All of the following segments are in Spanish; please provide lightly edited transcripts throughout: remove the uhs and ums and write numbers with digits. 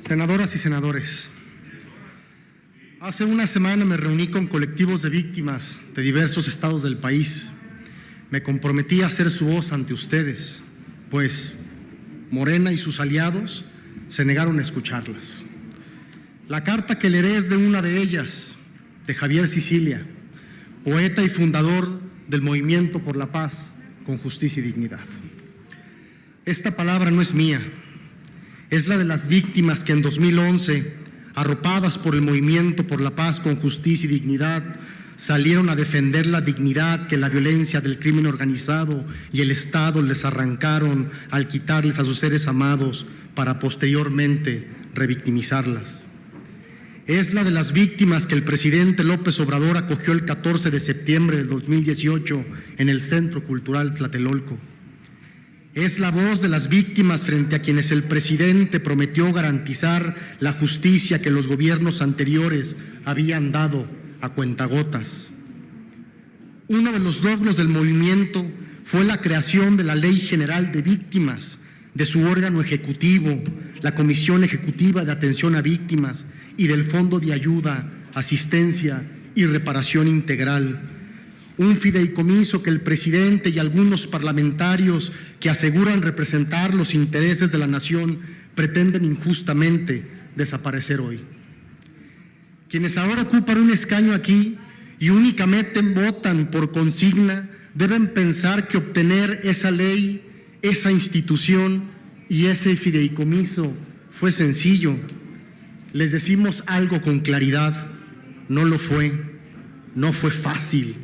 Senadoras y senadores, hace una semana me reuní con colectivos de víctimas de diversos estados del país. Me comprometí a ser su voz ante ustedes, pues Morena y sus aliados se negaron a escucharlas. La carta que leeré es de una de ellas, de Javier Sicilia, poeta y fundador del Movimiento por la Paz con Justicia y Dignidad. Esta palabra no es mía, es la de las víctimas que en 2011, arropadas por el Movimiento por la Paz con Justicia y Dignidad, salieron a defender la dignidad que la violencia del crimen organizado y el Estado les arrancaron al quitarles a sus seres amados para posteriormente revictimizarlas. Es la de las víctimas que el presidente López Obrador acogió el 14 de septiembre de 2018 en el Centro Cultural Tlatelolco. Es la voz de las víctimas frente a quienes el presidente prometió garantizar la justicia que los gobiernos anteriores habían dado a cuentagotas. Uno de los logros del movimiento fue la creación de la Ley General de Víctimas, de su órgano ejecutivo, la Comisión Ejecutiva de Atención a Víctimas y del Fondo de Ayuda, Asistencia y Reparación Integral. Un fideicomiso que el presidente y algunos parlamentarios que aseguran representar los intereses de la nación pretenden injustamente desaparecer hoy. Quienes ahora ocupan un escaño aquí y únicamente votan por consigna deben pensar que obtener esa ley, esa institución y ese fideicomiso fue sencillo. Les decimos algo con claridad: no lo fue, no fue fácil.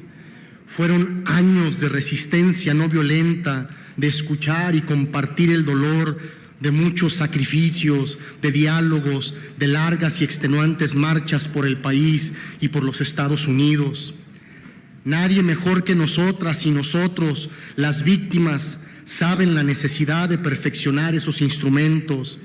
Fueron años de resistencia no violenta, de escuchar y compartir el dolor, de muchos sacrificios, de diálogos, de largas y extenuantes marchas por el país y por los Estados Unidos. Nadie mejor que nosotras y nosotros, las víctimas, saben la necesidad de perfeccionar esos instrumentos.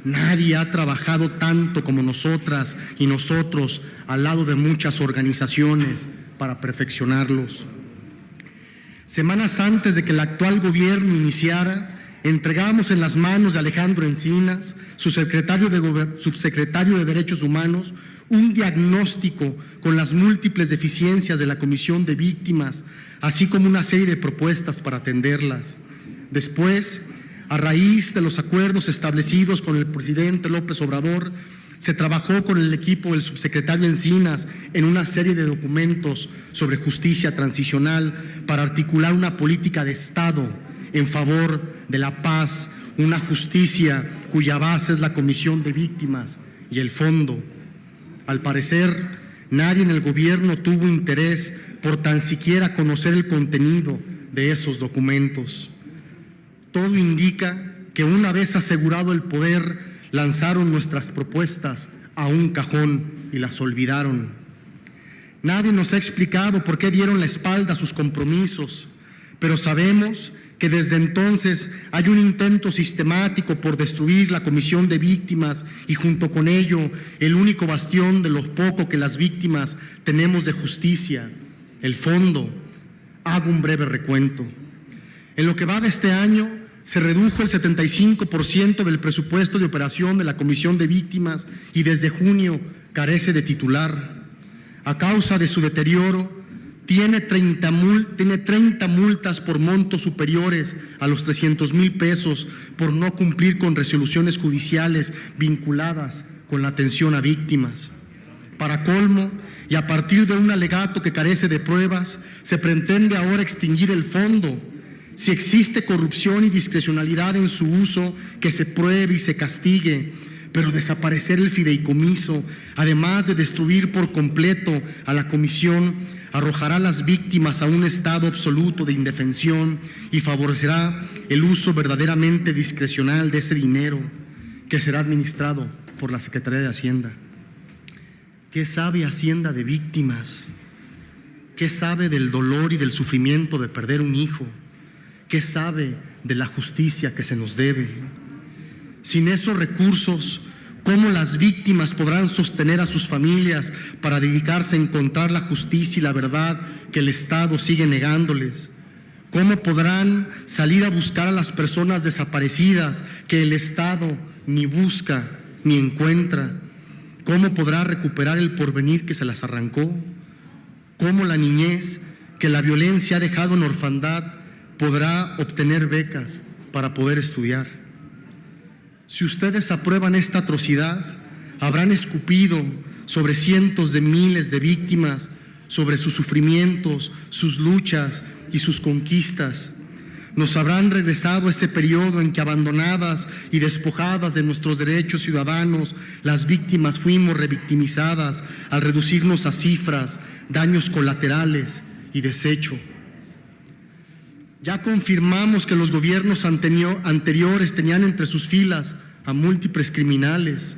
Nadie ha trabajado tanto como nosotras y nosotros al lado de muchas organizaciones para perfeccionarlos. Semanas antes de que el actual gobierno iniciara, entregamos en las manos de Alejandro Encinas, subsecretario de Derechos Humanos, un diagnóstico con las múltiples deficiencias de la Comisión de Víctimas, así como una serie de propuestas para atenderlas. Después, a raíz de los acuerdos establecidos con el presidente López Obrador, se trabajó con el equipo del subsecretario Encinas en una serie de documentos sobre justicia transicional para articular una política de Estado en favor de la paz, una justicia cuya base es la Comisión de Víctimas y el Fondo. Al parecer, nadie en el gobierno tuvo interés por tan siquiera conocer el contenido de esos documentos. Todo indica que una vez asegurado el poder, lanzaron nuestras propuestas a un cajón y las olvidaron. Nadie nos ha explicado por qué dieron la espalda a sus compromisos, pero sabemos que desde entonces hay un intento sistemático por destruir la Comisión de Víctimas y junto con ello el único bastión de lo poco que las víctimas tenemos de justicia, el Fondo. Hago un breve recuento. En lo que va de este año, se redujo el 75% del presupuesto de operación de la Comisión de Víctimas y desde junio carece de titular. A causa de su deterioro, tiene 30 multas por montos superiores a los 300,000 pesos por no cumplir con resoluciones judiciales vinculadas con la atención a víctimas. Para colmo, y a partir de un alegato que carece de pruebas, se pretende ahora extinguir el fondo. Si existe corrupción y discrecionalidad en su uso, que se pruebe y se castigue, pero desaparecer el fideicomiso, además de destruir por completo a la comisión, arrojará a las víctimas a un estado absoluto de indefensión y favorecerá el uso verdaderamente discrecional de ese dinero que será administrado por la Secretaría de Hacienda. ¿Qué sabe Hacienda de víctimas? ¿Qué sabe del dolor y del sufrimiento de perder un hijo? ¿Qué sabe de la justicia que se nos debe? Sin esos recursos, ¿cómo las víctimas podrán sostener a sus familias para dedicarse a encontrar la justicia y la verdad que el Estado sigue negándoles? ¿Cómo podrán salir a buscar a las personas desaparecidas que el Estado ni busca ni encuentra? ¿Cómo podrá recuperar el porvenir que se las arrancó? ¿Cómo la niñez que la violencia ha dejado en orfandad podrá obtener becas para poder estudiar? Si ustedes aprueban esta atrocidad, habrán escupido sobre cientos de miles de víctimas, sobre sus sufrimientos, sus luchas y sus conquistas. Nos habrán regresado a ese periodo en que, abandonadas y despojadas de nuestros derechos ciudadanos, las víctimas fuimos revictimizadas al reducirnos a cifras, daños colaterales y desecho. Ya confirmamos que los gobiernos anteriores tenían entre sus filas a múltiples criminales.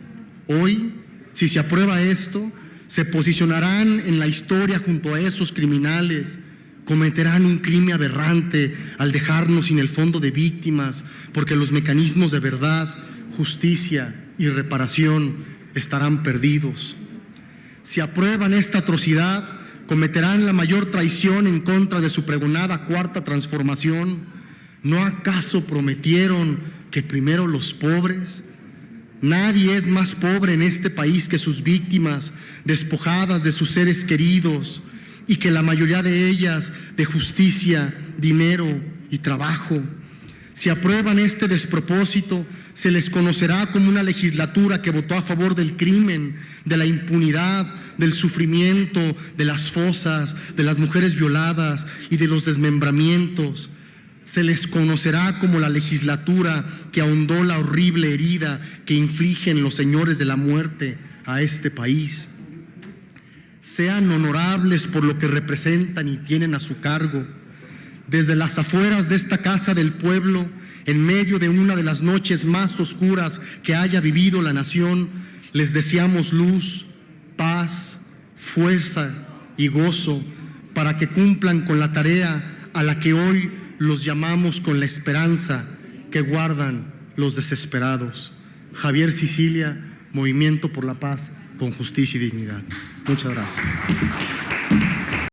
Hoy, si se aprueba esto, se posicionarán en la historia junto a esos criminales. Cometerán un crimen aberrante al dejarnos sin el fondo de víctimas, porque los mecanismos de verdad, justicia y reparación estarán perdidos. Si aprueban esta atrocidad, cometerán la mayor traición en contra de su pregonada cuarta transformación. ¿No acaso prometieron que primero los pobres? Nadie es más pobre en este país que sus víctimas, despojadas de sus seres queridos, y que la mayoría de ellas de justicia, dinero y trabajo. Si aprueban este despropósito, se les conocerá como una legislatura que votó a favor del crimen, de la impunidad, del sufrimiento, de las fosas, de las mujeres violadas y de los desmembramientos. Se les conocerá como la legislatura que ahondó la horrible herida que infligen los señores de la muerte a este país. Sean honorables por lo que representan y tienen a su cargo. Desde las afueras de esta casa del pueblo, en medio de una de las noches más oscuras que haya vivido la nación, les deseamos luz, paz, fuerza y gozo para que cumplan con la tarea a la que hoy los llamamos con la esperanza que guardan los desesperados. Javier Sicilia, Movimiento por la Paz con Justicia y Dignidad. Muchas gracias.